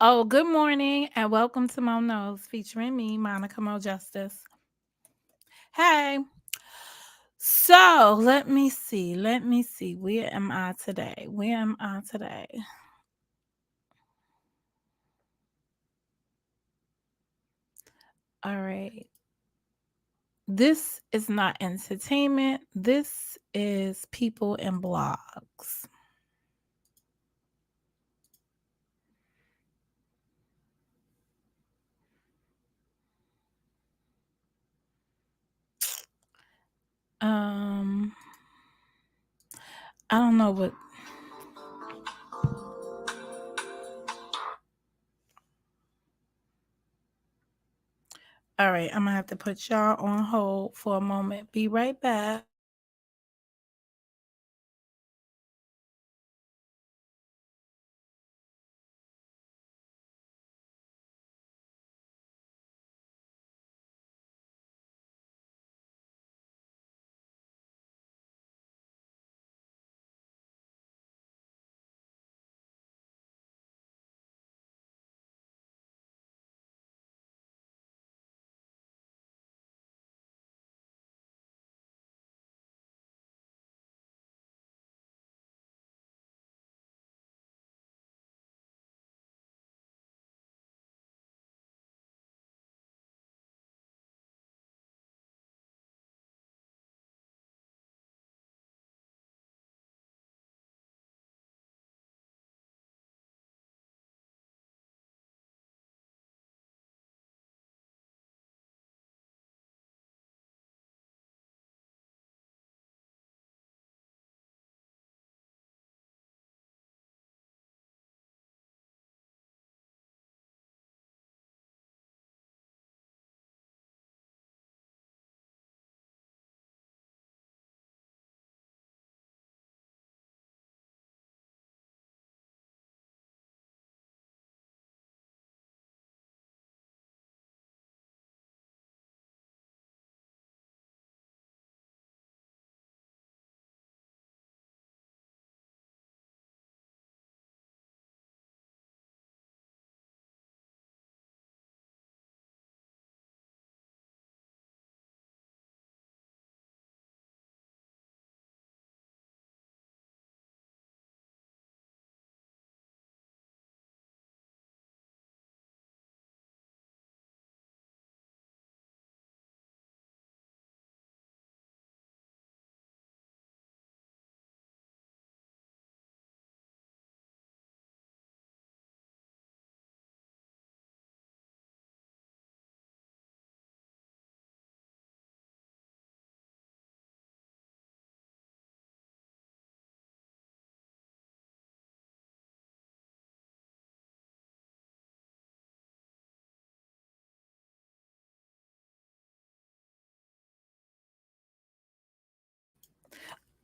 Oh, good morning and welcome to Mo Knows featuring me, Monica Mo Justice. Hey, so let me see. Where am I today? Where am I today? All right. This is not entertainment. This is people and blogs. Um, I don't know what. All right, I'm gonna have to put y'all on hold for a moment. Be right back.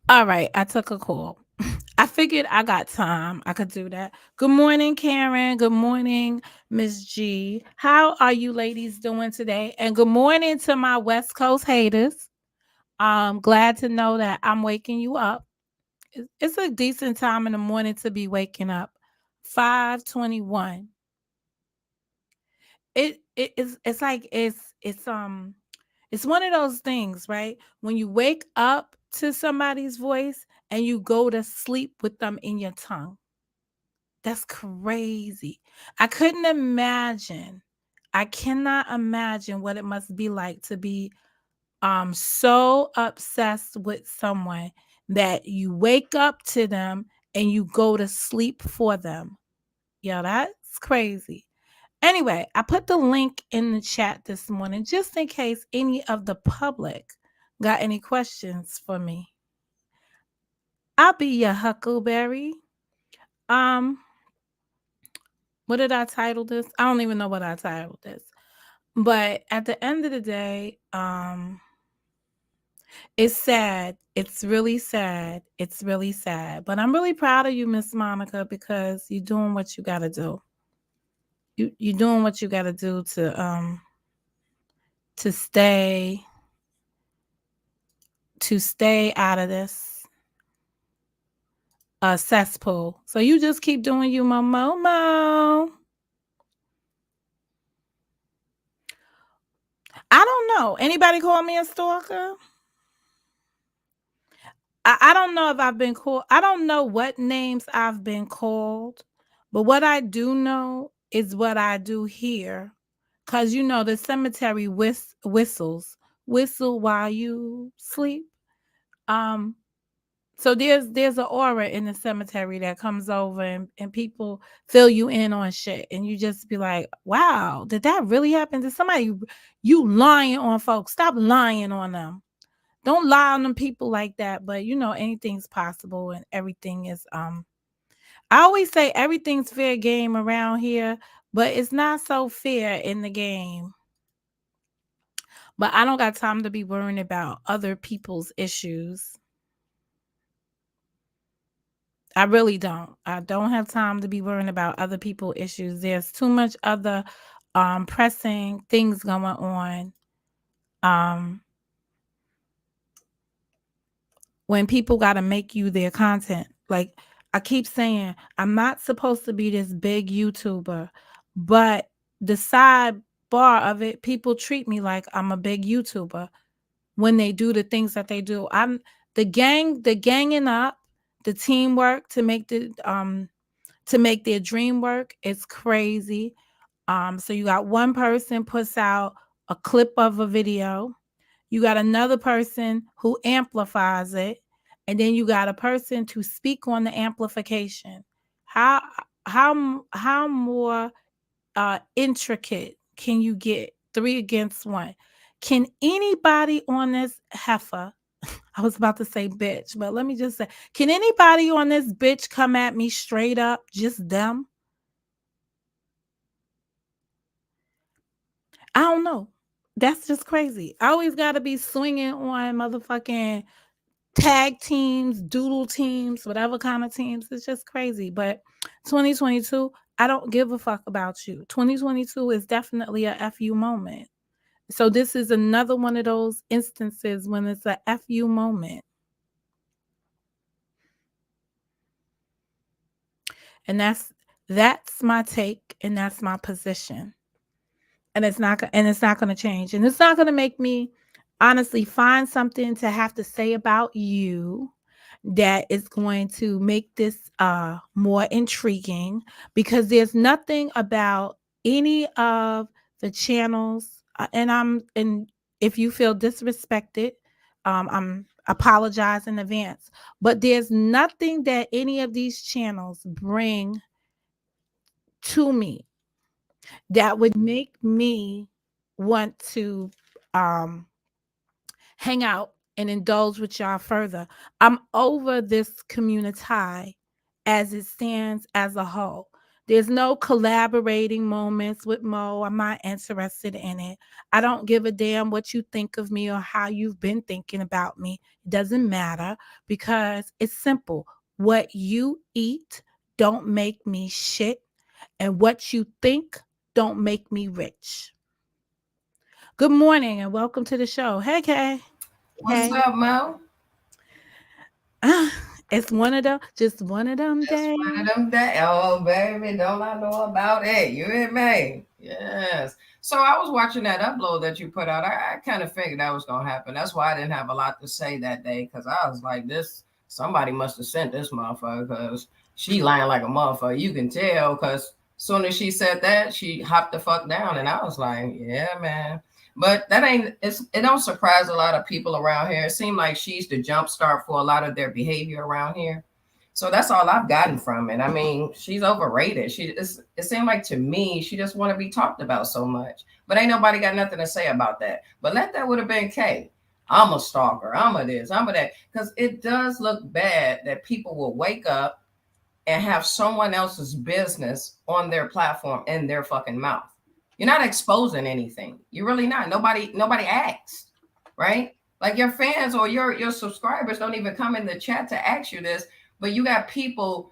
All right, I took a call. I figured I got time. I could do that. Good morning, Karen. Good morning, Miss G. How are you ladies doing today? And good morning to my West Coast haters. Glad to know that I'm waking you up. It's a decent time in the morning to be waking up. 5:21. It's like it's one of those things, right? When you wake up to somebody's voice and you go to sleep with them in your tongue. That's crazy. I couldn't imagine. I cannot imagine what it must be like to be so obsessed with someone that you wake up to them and you go to sleep for them. Yeah, that's crazy. Anyway, I put the link in the chat this morning just in case any of the public got any questions for me. I'll be your huckleberry. Um, what did I title this? I don't even know what I titled this. But at the end of the day, it's sad. It's really sad. It's really sad. But I'm really proud of you, Miss Monica, because you're doing what you gotta do. You're doing what you gotta do to stay out of this cesspool. So you just keep doing you, Momo. I don't know. Anybody call me a stalker? I don't know if I've been called. I don't know what names I've been called, but what I do know is what I do here. Cause the cemetery whistles, whistle while you sleep. Um, so there's an aura in the cemetery that comes over, and people fill you in on shit, and you just be like, wow, did that really happen? Did somebody, you lying on folks? Stop lying on them. Don't lie on them people like that. But anything's possible, and everything is I always say everything's fair game around here, but it's not so fair in the game. But I don't got time to be worrying about other people's issues. I really don't. I don't have time to be worrying about other people's issues. There's too much other pressing things going on. Um when people got to make you their content. Like I keep saying, I'm not supposed to be this big YouTuber, but the sidebar of it, people treat me like I'm a big YouTuber when they do the things that they do. I'm the ganging up, the teamwork to make their dream work is crazy. So you got one person puts out a clip of a video, you got another person who amplifies it, and then you got a person to speak on the amplification. How how more intricate can you get? Three against one. Can anybody on this heifer? I was about to say bitch, but let me just say, can anybody on this bitch come at me straight up? Just them? I don't know. That's just crazy. I always got to be swinging on motherfucking tag teams, doodle teams, whatever kind of teams. It's just crazy. But 2022, I don't give a fuck about you. 2022 is definitely a FU moment. So this is another one of those instances when it's a FU moment. And that's my take, and that's my position. And it's not going to change. And it's not going to make me honestly find something to have to say about you that is going to make this more intriguing, because there's nothing about any of the channels and if you feel disrespected, I'm apologize in advance, but there's nothing that any of these channels bring to me that would make me want to um hang out and indulge with y'all further. I'm over this community as it stands as a whole. There's no collaborating moments with Mo. I'm not interested in it. I don't give a damn what you think of me or how you've been thinking about me. It doesn't matter, because it's simple. What you eat don't make me shit, and what you think don't make me rich. Good morning and welcome to the show. Hey, Kay. What's Hey. up, Mo? It's just one of them Just days. one of them days. Oh, baby, don't I know about it? You and me. Yes. So I was watching that upload that you put out. I kind of figured that was gonna happen. That's why I didn't have a lot to say that day, because I was like, this somebody must have sent this motherfucker, because she lying like a motherfucker. You can tell, because soon as she said that, she hopped the fuck down, and I was like, yeah, man. But that ain't it don't surprise a lot of people around here. It seemed like she's the jump start for a lot of their behavior around here. So that's all I've gotten from it. I mean, she's overrated. It seemed like to me she just want to be talked about so much. But ain't nobody got nothing to say about that. But let that would have been Kay. I'm a stalker. I'm a this. I'm a that. Because it does look bad that people will wake up and have someone else's business on their platform in their fucking mouth. You're not exposing anything. You're really not. Nobody asked, right? Like your fans or your subscribers don't even come in the chat to ask you this, but you got people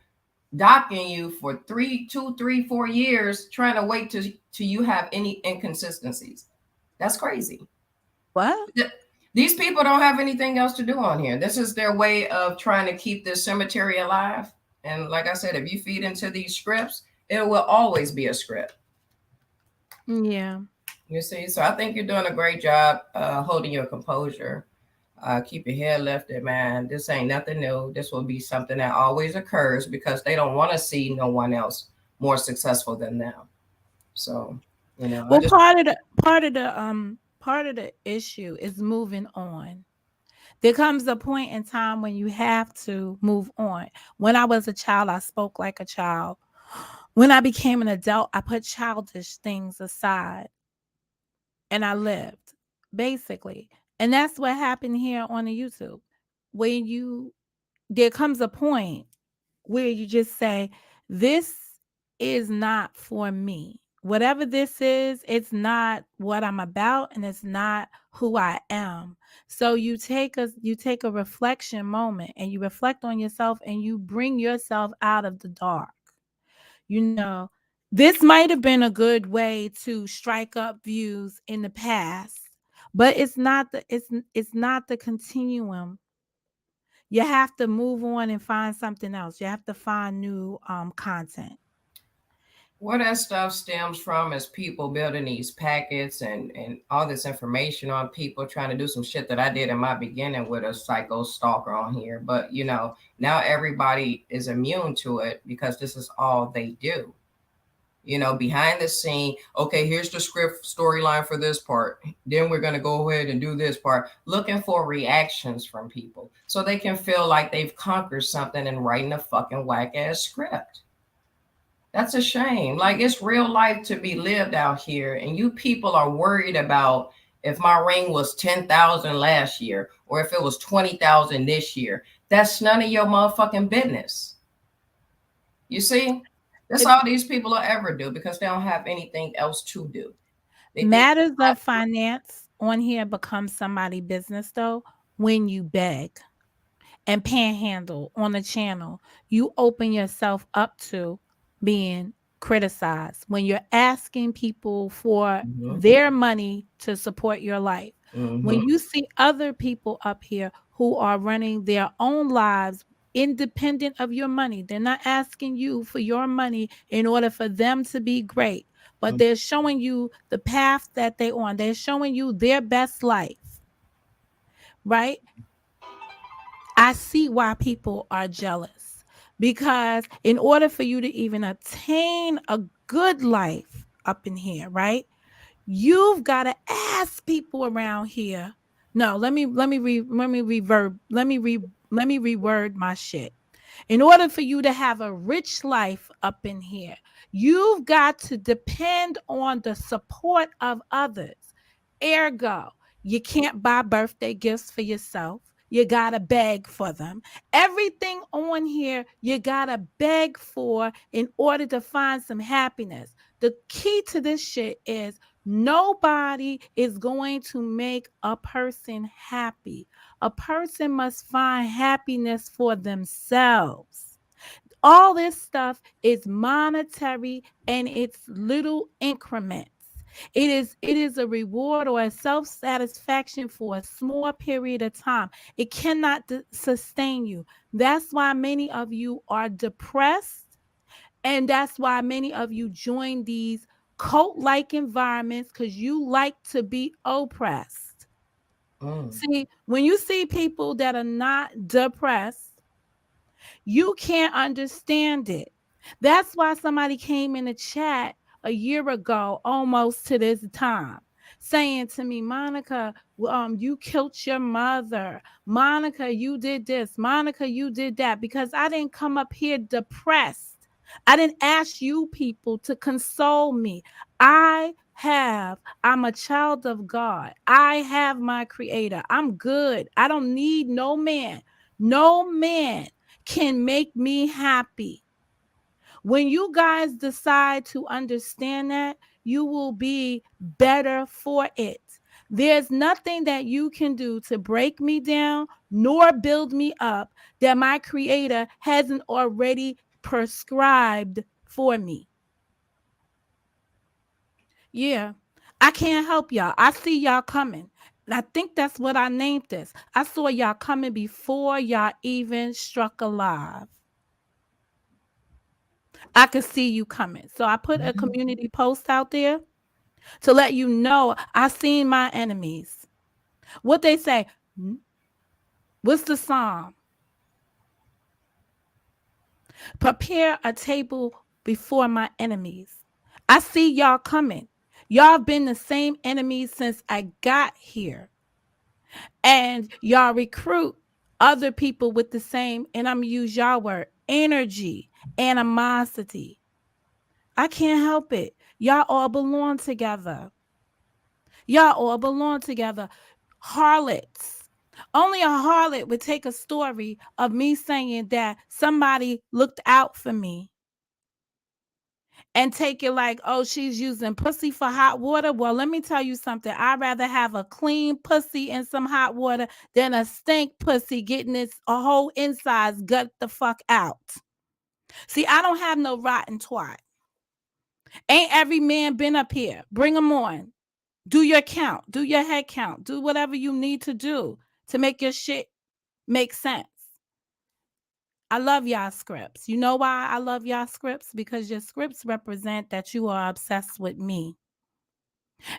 docking you for 4 years, trying to wait till you have any inconsistencies. That's crazy. What? These people don't have anything else to do on here. This is their way of trying to keep this cemetery alive. And like I said, if you feed into these scripts, it will always be a script. Yeah. You see, so I think you're doing a great job holding your composure. Keep your head lifted, man. This ain't nothing new. This will be something that always occurs because they don't want to see no one else more successful than them. So, I Well, just part of the issue is moving on. There comes a point in time when you have to move on. When I was a child, I spoke like a child. When I became an adult, I put childish things aside and I lived, basically. And that's what happened here on the YouTube. When you there comes a point where you just say, this is not for me. Whatever this is, it's not what I'm about and it's not who I am. So you take a reflection moment and you reflect on yourself and you bring yourself out of the dark. You know, this might have been a good way to strike up views in the past, but it's not the continuum. You have to move on and find something else. You have to find new content. where that stuff stems from is people building these packets and all this information on people trying to do some shit that I did in my beginning with a psycho stalker on here. But now everybody is immune to it because this is all they do. Behind the scene, okay, here's the script storyline for this part. Then we're going to go ahead and do this part, looking for reactions from people so they can feel like they've conquered something and writing a fucking whack ass script. That's a shame. Like, it's real life to be lived out here, and you people are worried about if my ring was 10,000 last year or if it was 20,000 this year. That's none of your motherfucking business. You see? That's It all these people will ever do because they don't have anything else to do. They think matters of finance on here becomes somebody business though when you beg and panhandle on the channel. You open yourself up to being criticized when you're asking people for mm-hmm, their money to support your life. mm-hmm, When you see other people up here who are running their own lives independent of your money, they're not asking you for your money in order for them to be great, but they're showing you the path that they're on. They're showing you their best life, right? I see why people are jealous because in order for you to even attain a good life up in here, right? You've got to ask people around here. No, let me reword my shit. In order for you to have a rich life up in here, you've got to depend on the support of others. Ergo, you can't buy birthday gifts for yourself. You got to beg for them. Everything on here, you got to beg for in order to find some happiness. The key to this shit is nobody is going to make a person happy. A person must find happiness for themselves. All this stuff is monetary and it's little increments. It is a reward or a self-satisfaction for a small period of time. It cannot sustain you. That's why many of you are depressed, and that's why many of you join these cult-like environments because you like to be oppressed. mm. See, when you see people that are not depressed, you can't understand it. That's why somebody came in the chat a year ago, almost to this time, saying to me, Monica, you killed your mother. Monica, you did this. Monica, you did that. Because I didn't come up here depressed. I didn't ask you people to console me. I'm a child of God. I have my creator. I'm good. I don't need no man. No man can make me happy. When you guys decide to understand that, you will be better for it. There's nothing that you can do to break me down nor build me up that my creator hasn't already prescribed for me. Yeah, I can't help y'all. I see y'all coming. And I think that's what I named this. I saw y'all coming before y'all even struck alive. I could see you coming. So I put a community post out there. to let you know I seen my enemies. What they say, what's the psalm? Prepare a table before my enemies. I see y'all coming. Y'all been the same enemies since I got here. And y'all recruit other people with the same, and I'm gonna use y'all word, energy, animosity. I can't help it. Y'all all belong together. Y'all all belong together. Harlots. Only a harlot would take a story of me saying that somebody looked out for me and take it like, oh, she's using pussy for hot water. Well, let me tell you something. I'd rather have a clean pussy and some hot water than a stink pussy getting its a whole insides gut the fuck out. See, I don't have no rotten twat. Ain't every man been up here? Bring them on. Do your count. Do your head count. Do whatever you need to do to make your shit make sense. I love y'all scripts. You know why I love y'all scripts? Because your scripts represent that you are obsessed with me.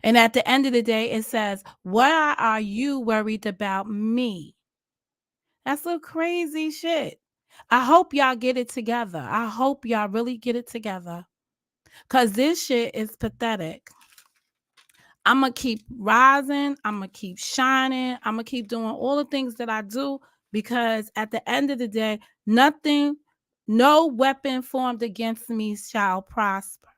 And at the end of the day, it says, why are you worried about me? That's some crazy shit. I hope y'all get it together. I hope y'all really get it together. Because this shit is pathetic. I'm going to keep rising. I'm going to keep shining. I'm going to keep doing all the things that I do because at the end of the day, nothing, no weapon formed against me shall prosper.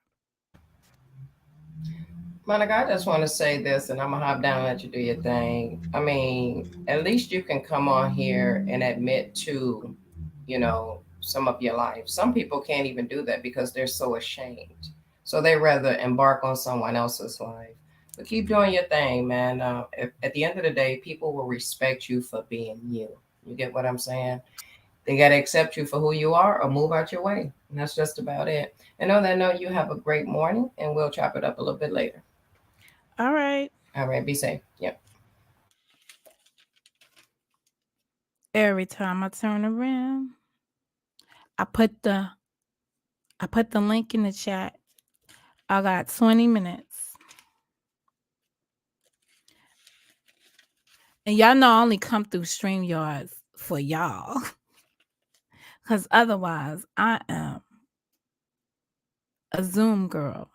Monica, I just want to say this, and I'm gonna hop down and let you do your thing. I mean, at least you can come on here and admit to, some of your life. Some people can't even do that because they're so ashamed. So they rather embark on someone else's life. But keep doing your thing, man. At the end of the day, people will respect you for being you. You get what I'm saying? They got to accept you for who you are or move out your way. And that's just about it. And on that note, you have a great morning, and we'll chop it up a little bit later. All right. All right, be safe. Yep. Every time I turn around, I put the I put the link in the chat. I got 20 minutes. And y'all know I only come through StreamYards for y'all. Because otherwise, I am a Zoom girl.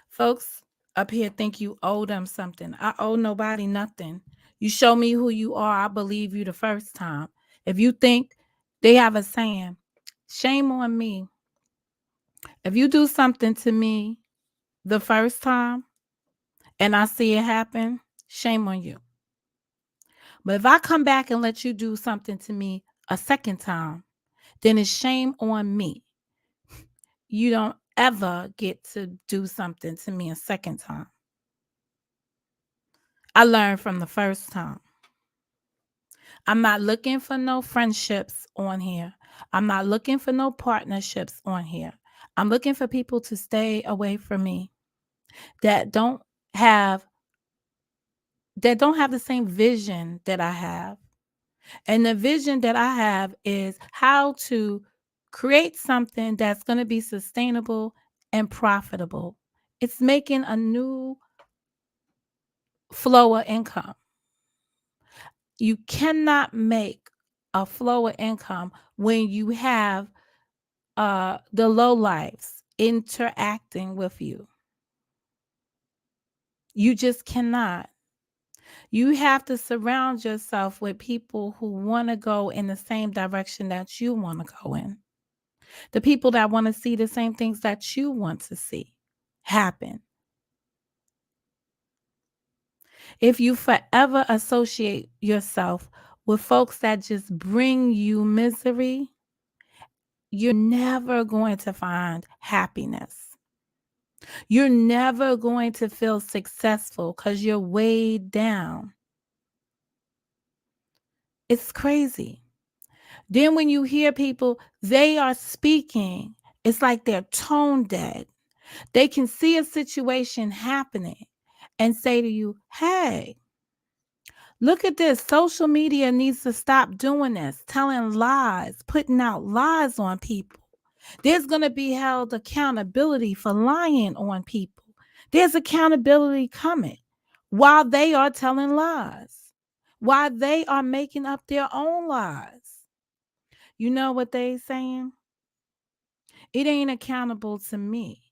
Folks up here think you owe them something. I owe nobody nothing. You show me who you are, I believe you the first time. If you think they have a saying, shame on me. If you do something to me the first time and I see it happen, shame on you. But if I come back and let you do something to me a second time, then it's shame on me. You don't ever get to do something to me a second time. I learned from the first time. I'm not looking for no friendships on here. I'm not looking for no partnerships on here. I'm looking for people to stay away from me that have don't have the same vision that I have. And the vision that I have is how to create something that's going to be sustainable and profitable. It's making a new flow of income. You cannot make a flow of income when you have the low lives interacting with you. You just cannot. You have to surround yourself with people who want to go in the same direction that you want to go in. The people that want to see the same things that you want to see happen. If you forever associate yourself with folks that just bring you misery, you're never going to find happiness. You're never going to feel successful because you're weighed down. It's crazy. Then when you hear people, they are speaking, it's like they're tone dead. They can see a situation happening and say to you, hey, look at this. Social media needs to stop doing this, telling lies, putting out lies on people. There's going to be held accountability for lying on people. There's accountability coming while they are telling lies, while they are making up their own lies. You know what they saying? It ain't accountable to me.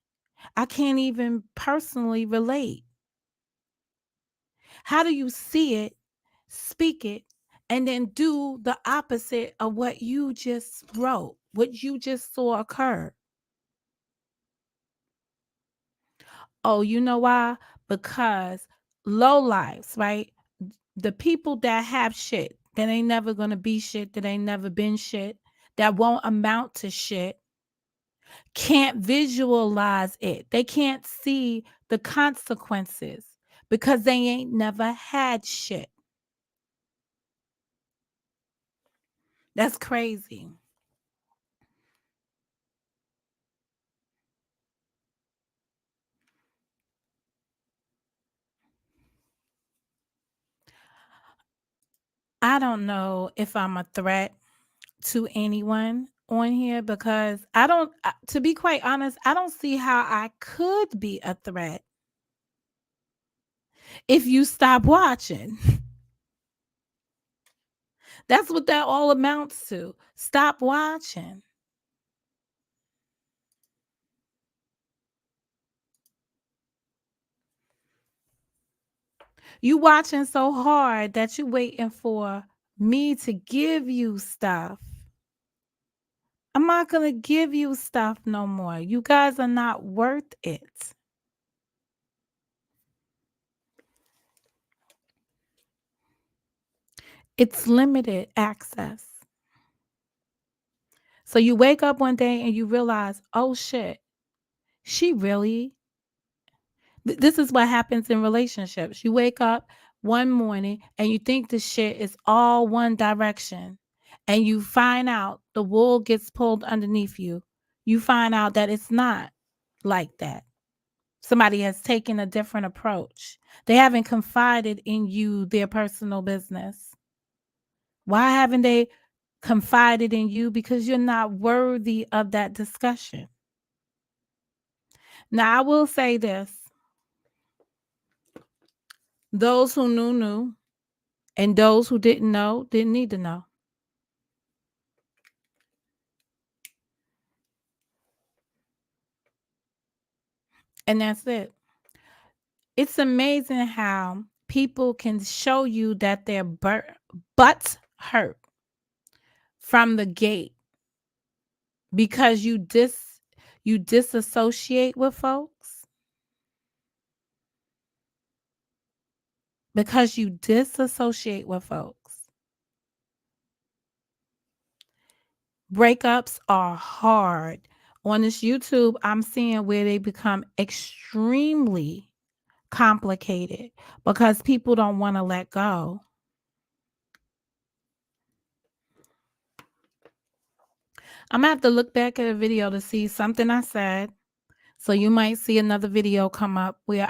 I can't even personally relate. How do you see it, speak it, and then do the opposite of what you just wrote, what you just saw occur? Oh, you know why? Because low lives, right? The people that have shit, that ain't never gonna be shit, that ain't never been shit, that won't amount to shit, can't visualize it. They can't see the consequences because they ain't never had shit. That's crazy. I don't know if I'm a threat to anyone on here because I don't, to be quite honest, I don't see how I could be a threat if you stop watching. That's what that all amounts to. Stop watching. You watching so hard that you waiting for me to give you stuff. I'm not going to give you stuff no more. You guys are not worth it. It's limited access. So you wake up one day and you realize, oh shit, she really, this is what happens in relationships. You wake up one morning and you think the shit is all one direction. And you find out the wool gets pulled underneath you. You find out that it's not like that. Somebody has taken a different approach. They haven't confided in you their personal business. Why haven't they confided in you? Because you're not worthy of that discussion. Now, I will say this: those who knew, and those who didn't know didn't need to know. And that's it. It's amazing how people can show you that their butts hurt from the gate because you disassociate with folks, because you disassociate with folks. Breakups are hard. On this YouTube, I'm seeing where they become extremely complicated because people don't want to let go. I'm gonna have to look back at a video to see something I said. So you might see another video come up where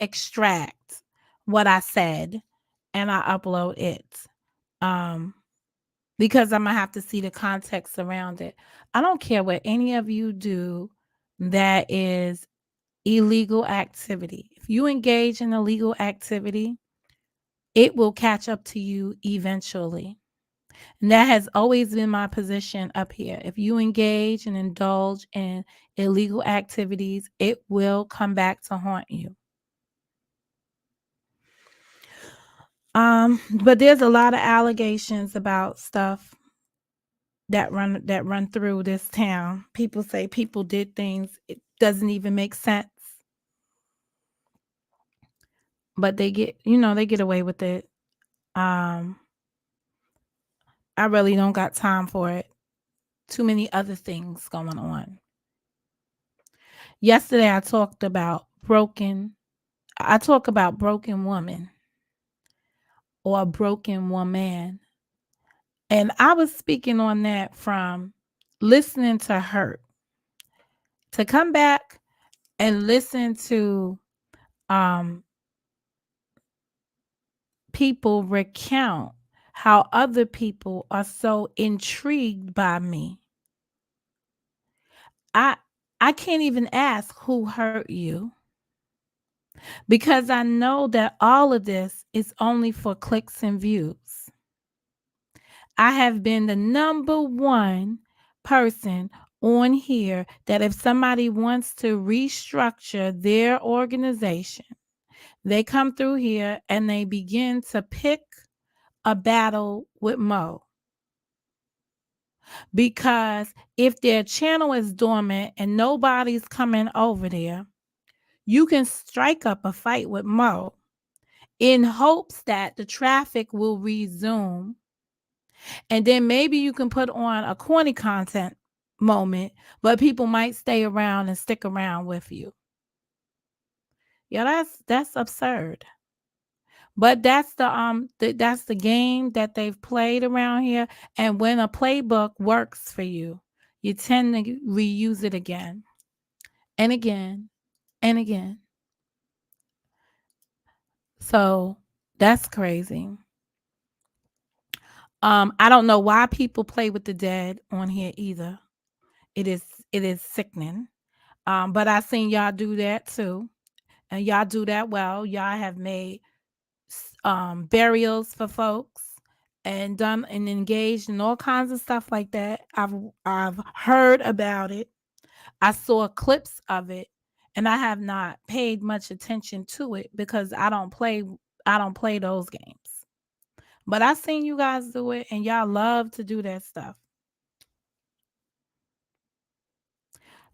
extract what I said and I upload it. Um because I'm gonna have to see the context around it. I don't care what any of you do that is illegal activity. If you engage in illegal activity, it will catch up to you eventually. And that has always been my position up here. If you engage and indulge in illegal activities, it will come back to haunt you. But there's a lot of allegations about stuff that run through this town. People say people did things, it doesn't even make sense. But they get away with it. Um, I really don't got time for it. Too many other things going on. Yesterday I talk about broken woman or a broken woman. And I was speaking on that from listening to Hurt. To come back and listen to um people recount how other people are so intrigued by me. I I can't even ask who hurt you because I know that all of this is only for clicks and views. I have been the number one person on here that if somebody wants to restructure their organization, they come through here and they begin to pick a battle with Mo. Because if their channel is dormant and nobody's coming over there, you can strike up a fight with Mo in hopes that the traffic will resume. And then maybe you can put on a corny content moment, but people might stay around and stick around with you. Yeah, that's absurd. But that's the game that they've played around here. And when a playbook works for you, you tend to reuse it again and again and again. So that's crazy. I don't know why people play with the dead on here either. It is it is sickening. But I seen y'all do that too. And y'all do that well. Y'all have made burials for folks and done and engaged in all kinds of stuff like that. I've heard about it. I saw clips of it, and I have not paid much attention to it because I don't play those games. But I seen you guys do it, and y'all love to do that stuff.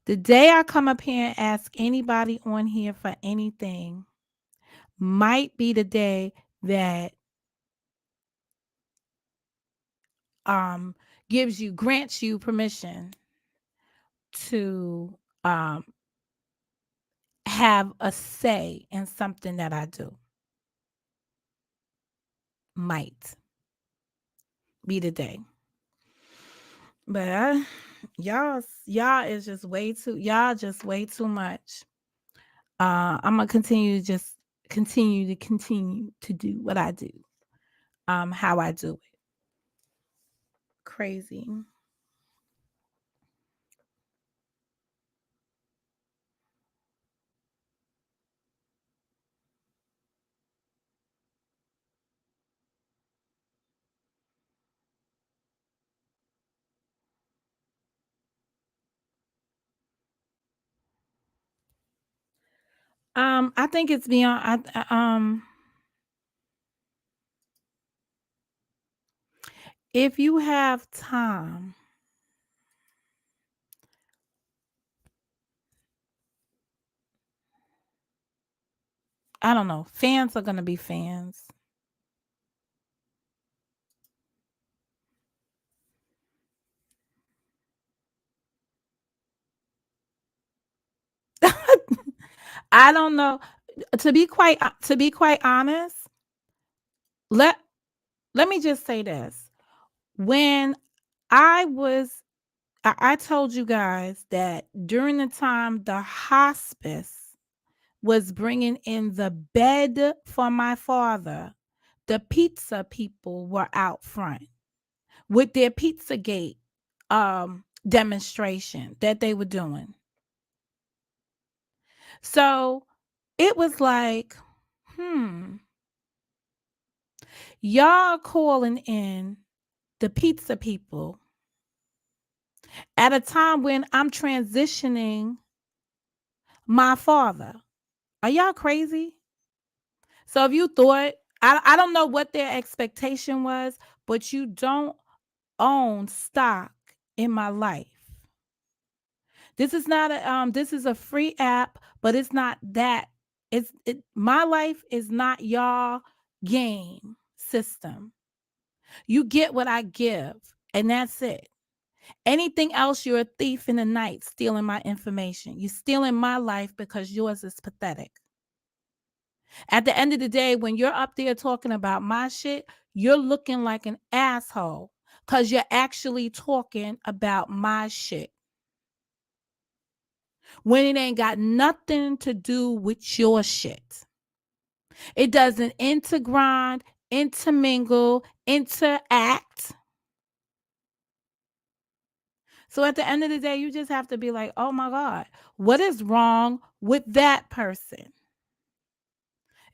The day I come up here and ask anybody on here for anything might be the day that um grants you permission to have a say in something that I do. Might be the day. But y'all is just way too much. I'm gonna continue to do what I do. How I do it. Crazy. I think it's beyond if you have time, I don't know. Fans are gonna be fans. I don't know. To be quite honest, let let me just say this. When I was I told you guys that during the time the hospice was bringing in the bed for my father, the pizza people were out front with their Pizzagate demonstration that they were doing. So it was like, y'all calling in the pizza people at a time when I'm transitioning my father. Are y'all crazy? So if you thought, I don't know what their expectation was, but you don't own stock in my life. This is not this is a free app, but it's not that. My life is not y'all game system. You get what I give, and that's it. Anything else, you're a thief in the night stealing my information. You're stealing my life because yours is pathetic. At the end of the day, when you're up there talking about my shit, you're looking like an asshole because you're actually talking about my shit. When it ain't got nothing to do with your shit. It doesn't intergrind, intermingle, interact. So at the end of the day, you just have to be like, oh my God, what is wrong with that person?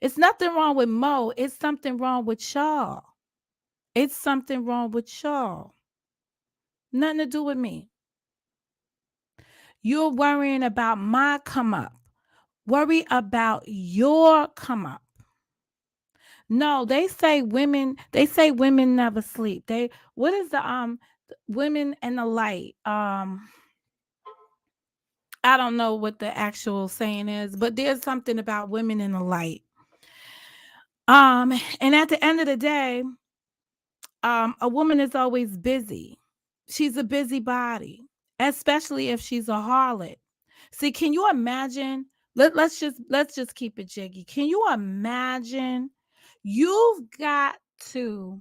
It's nothing wrong with Mo. It's something wrong with y'all. It's something wrong with y'all. Nothing to do with me. You're worrying about my come up. Worry about your come up. No, they say women never sleep. They what is the women and the light? I don't know what the actual saying is, but there's something about women in the light. And at the end of the day, a woman is always busy. She's a busybody, especially if she's a harlot. See, can you imagine? Let's just keep it jiggy. Can you imagine you've got to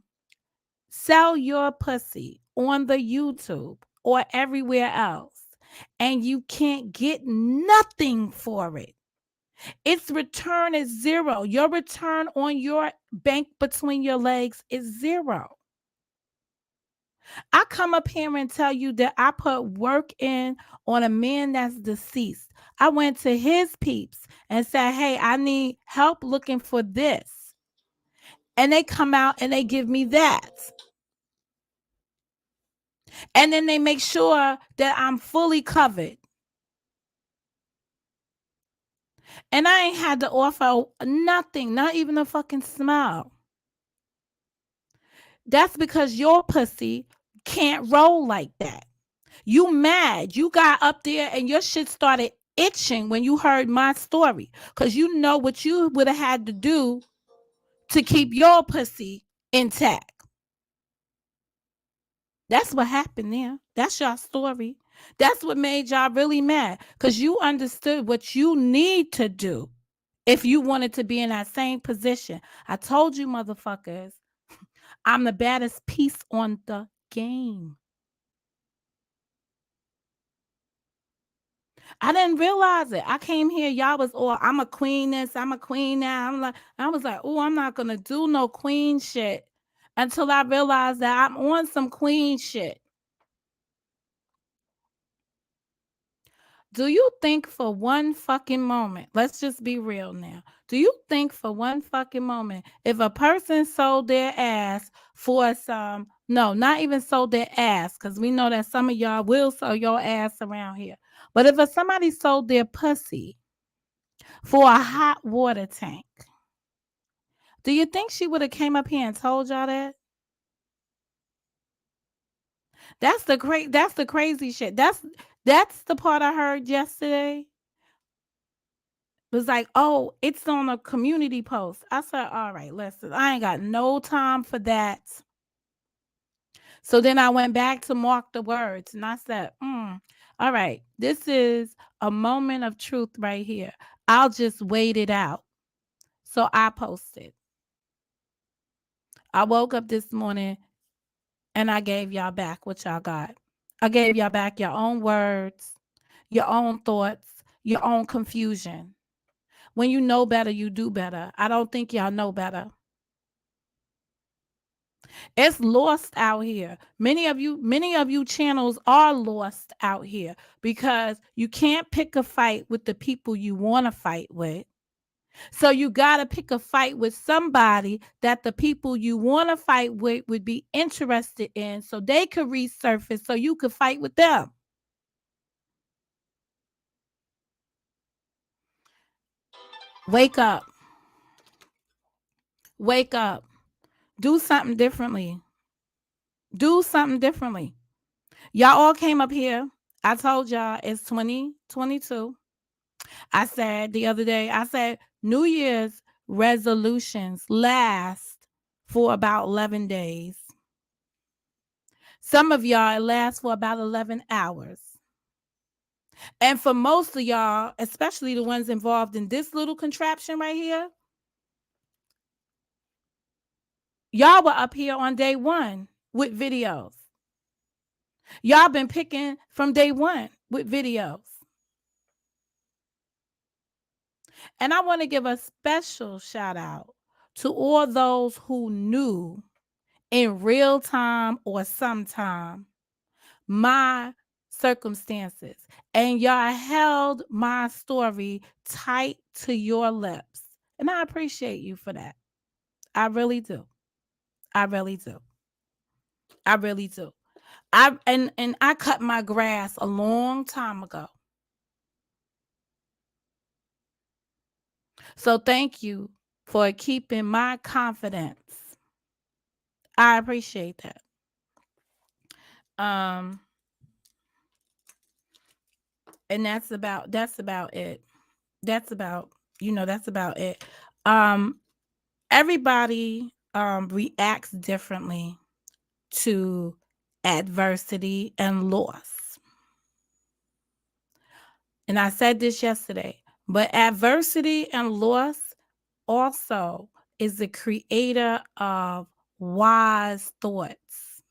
sell your pussy on the YouTube or everywhere else and you can't get nothing for it? Its return is zero. Your return on your bank between your legs is zero. I come up here and tell you that I put work in on a man that's deceased. I went to his peeps and said, hey, I need help looking for this. And they come out and they give me that. And then they make sure that I'm fully covered. And I ain't had to offer nothing, not even a fucking smile. That's because your pussy can't roll like that. You mad. You got up there and your shit started itching when you heard my story. Because you know what you would have had to do to keep your pussy intact. That's what happened there. That's your story. That's what made y'all really mad. Because you understood what you need to do if you wanted to be in that same position. I told you, motherfuckers, I'm the baddest piece on the game. I didn't realize it. I came here, y'all was all, I'm a queen this, I'm a queen that. I was like, oh, I'm not gonna do no queen shit until I realized that I'm on some queen shit. Do you think for one fucking moment, let's just be real now. Do you think for one fucking moment, if a person sold their ass for some, no, not even sold their ass, because we know that some of y'all will sell your ass around here. But if somebody sold their pussy for a hot water tank, do you think she would have came up here and told y'all that? That's the crazy shit. That's the part I heard yesterday. It was like, oh, it's on a community post. I said, all right, listen, I ain't got no time for that. So then I went back to mark the words and I said, all right, this is a moment of truth right here. I'll just wait it out. So I posted. I woke up this morning and I gave y'all back what y'all got. I gave y'all back your own words, your own thoughts, your own confusion. When you know better, you do better. I don't think y'all know better. It's lost out here. Many of you channels are lost out here because you can't pick a fight with the people you want to fight with. So you got to pick a fight with somebody that the people you want to fight with would be interested in so they could resurface so you could fight with them. Wake up. Wake up. Do something differently. Do something differently. Y'all all came up here. I told y'all it's 2022. I said the other day, I said New Year's resolutions last for about 11 days. Some of y'all, it lasts for about 11 hours. And for most of y'all, especially the ones involved in this little contraption right here, y'all were up here on day one with videos. Y'all been picking from day one with videos. And I want to give a special shout out to all those who knew in real time or sometime my circumstances, and y'all held my story tight to your lips. And I appreciate you for that. I really do. I really do. I really do. And I cut my grass a long time ago. So thank you for keeping my confidence. I appreciate that. Um and that's about it. That's about, that's about it. Um Everybody reacts differently to adversity and loss. And I said this yesterday, but adversity and loss also is the creator of wise thoughts.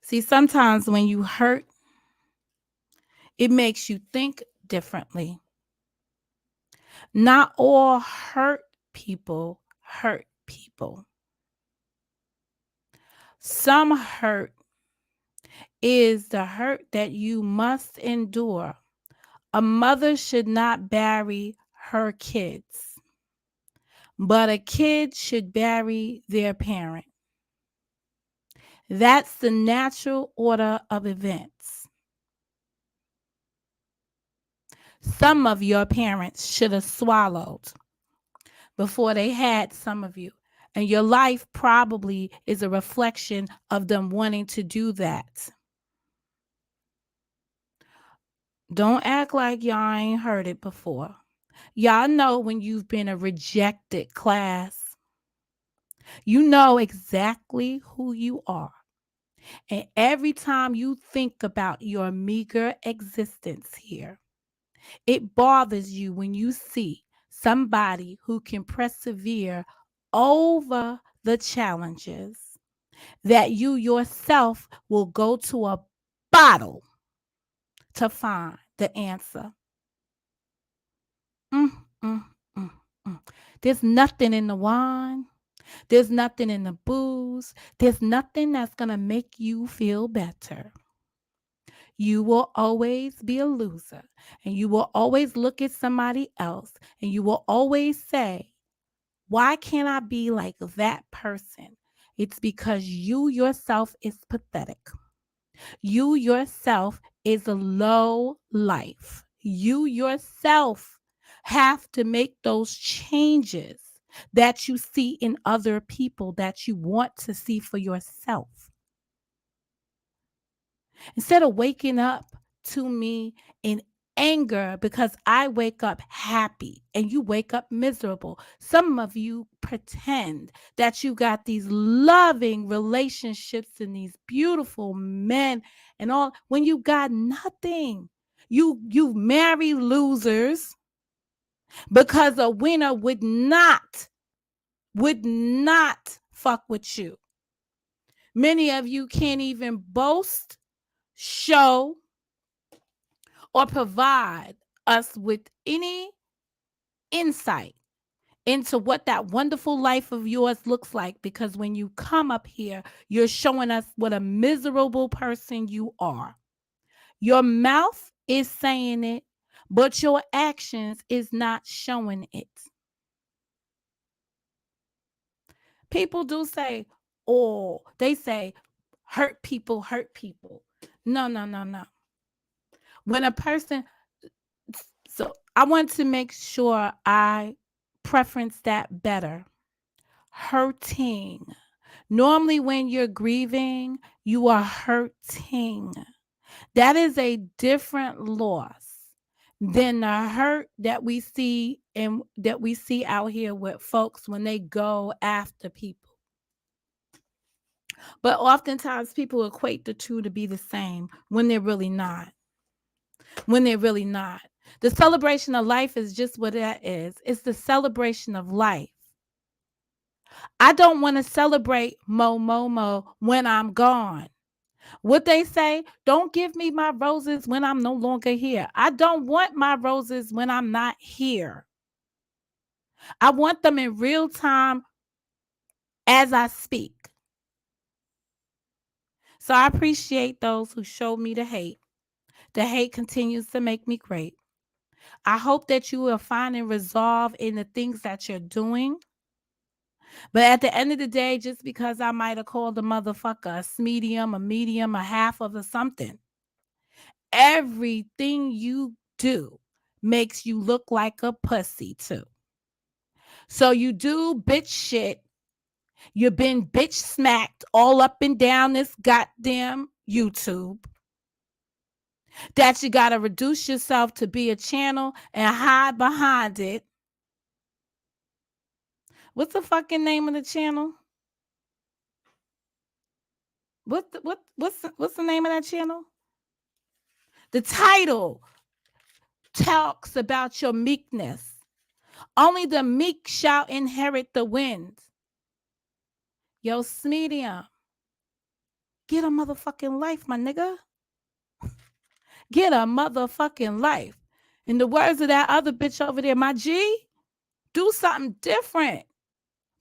See, sometimes when you hurt, it makes you think differently. Not all hurt people. Some hurt is the hurt that you must endure. A mother should not bury her kids, but a kid should bury their parent. That's the natural order of events. Some of your parents should have swallowed before they had some of you. And your life probably is a reflection of them wanting to do that. Don't act like y'all ain't heard it before. Y'all know when you've been a rejected class. You know exactly who you are. And every time you think about your meager existence here, it bothers you when you see somebody who can persevere over the challenges that you yourself will go to a bottle to find the answer. Mm, mm, mm, mm. There's nothing in the wine. There's nothing in the booze. There's nothing that's going to make you feel better. You will always be a loser, and you will always look at somebody else, and you will always say, why can't I be like that person? It's because you yourself is pathetic. You yourself is a low life. You yourself have to make those changes that you see in other people that you want to see for yourself. Instead of waking up to me in anger because I wake up happy and you wake up miserable. Some of you pretend that you got these loving relationships and these beautiful men and all when you got nothing. You marry losers because a winner would not fuck with you. Many of you can't even boast, show, or provide us with any insight into what that wonderful life of yours looks like, because when you come up here, you're showing us what a miserable person you are. Your mouth is saying it, but your actions is not showing it. People do say, oh, they say, hurt people hurt people. No, no, no, no. When a person, so I want to make sure I preference that better. Hurting. Normally, when you're grieving, you are hurting. That is a different loss than the hurt that we see and that we see out here with folks when they go after people. But oftentimes people equate the two to be the same when they're really not. When they're really not. The celebration of life is just what that is. It's the celebration of life. I don't want to celebrate Momo when I'm gone. What they say, don't give me my roses when I'm no longer here. I don't want my roses when I'm not here. I want them in real time as I speak. So I appreciate those who showed me the hate. The hate continues to make me great. I hope that you will find and resolve in the things that you're doing. But at the end of the day, just because I might have called a motherfucker a medium, a half of a something, everything you do makes you look like a pussy too. So you do bitch shit. You've been bitch smacked all up and down this goddamn YouTube. That you got to reduce yourself to be a channel and hide behind it. What's the fucking name of the channel? What's the name of that channel? The title talks about your meekness. Only the meek shall inherit the wind. Yo, Smedium, get a motherfucking life, my nigga. Get a motherfucking life. In the words of that other bitch over there, my G, do something different.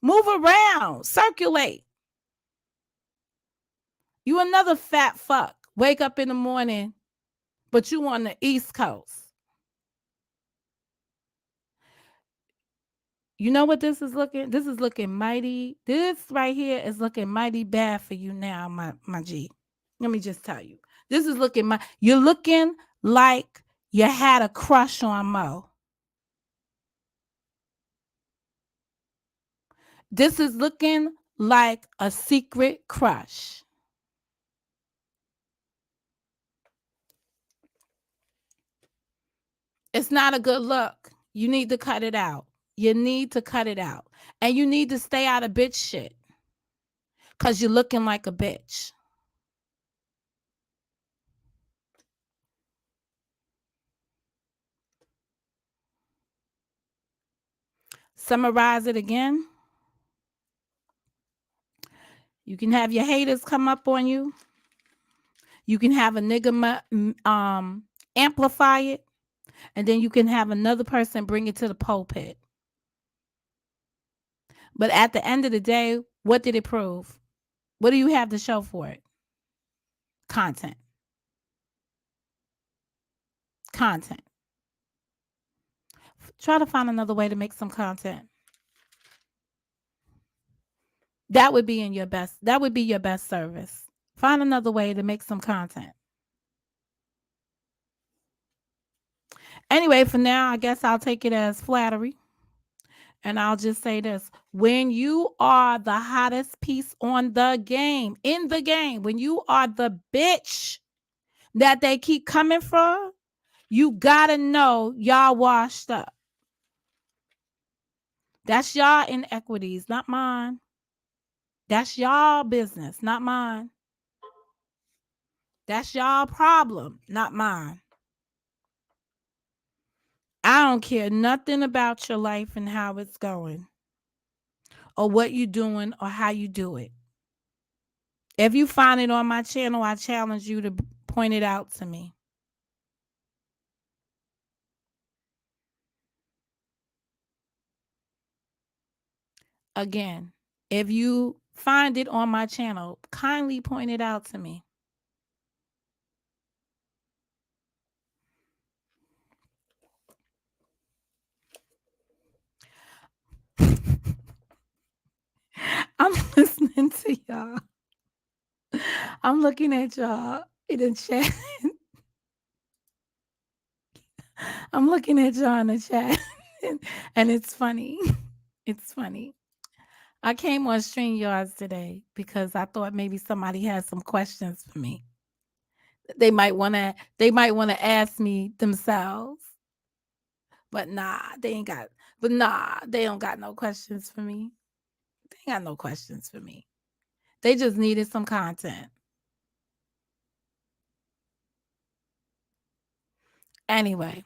Move around. Circulate. You another fat fuck. Wake up in the morning, but you on the East Coast. You know what this is looking? This is looking mighty. This right here is looking mighty bad for you now, my G. Let me just tell you. This is looking you're looking like you had a crush on Mo. This is looking like a secret crush. It's not a good look. You need to cut it out. You need to cut it out. And you need to stay out of bitch shit. Because you're looking like a bitch. Summarize it again. You can have your haters come up on you. You can have a nigga amplify it. And then you can have another person bring it to the pulpit. But at the end of the day, what did it prove? What do you have to show for it? Content. Content. Try to find another way to make some content. That would be your best service. Find another way to make some content. Anyway, for now, I guess I'll take it as flattery. And I'll just say this. When you are the hottest piece on the game, in the game, when you are the bitch that they keep coming for, you gotta know y'all washed up. That's y'all inequities, not mine. That's y'all business, not mine. That's y'all problem, not mine. I don't care nothing about your life and how it's going, or what you're doing, or how you do it. If you find it on my channel, I challenge you to point it out to me. Again, if you find it on my channel, kindly point it out to me. I'm listening to y'all. I'm looking at y'all in the chat. I'm looking at y'all in the chat. And it's funny. It's funny. I came on StreamYards today because I thought maybe somebody had some questions for me. They might want to ask me themselves. But they don't got no questions for me. They ain't got no questions for me. They just needed some content. Anyway,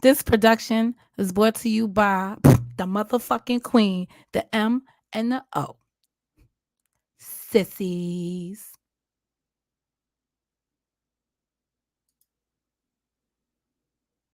this production is brought to you by the motherfucking queen, the M and the O. Sissies.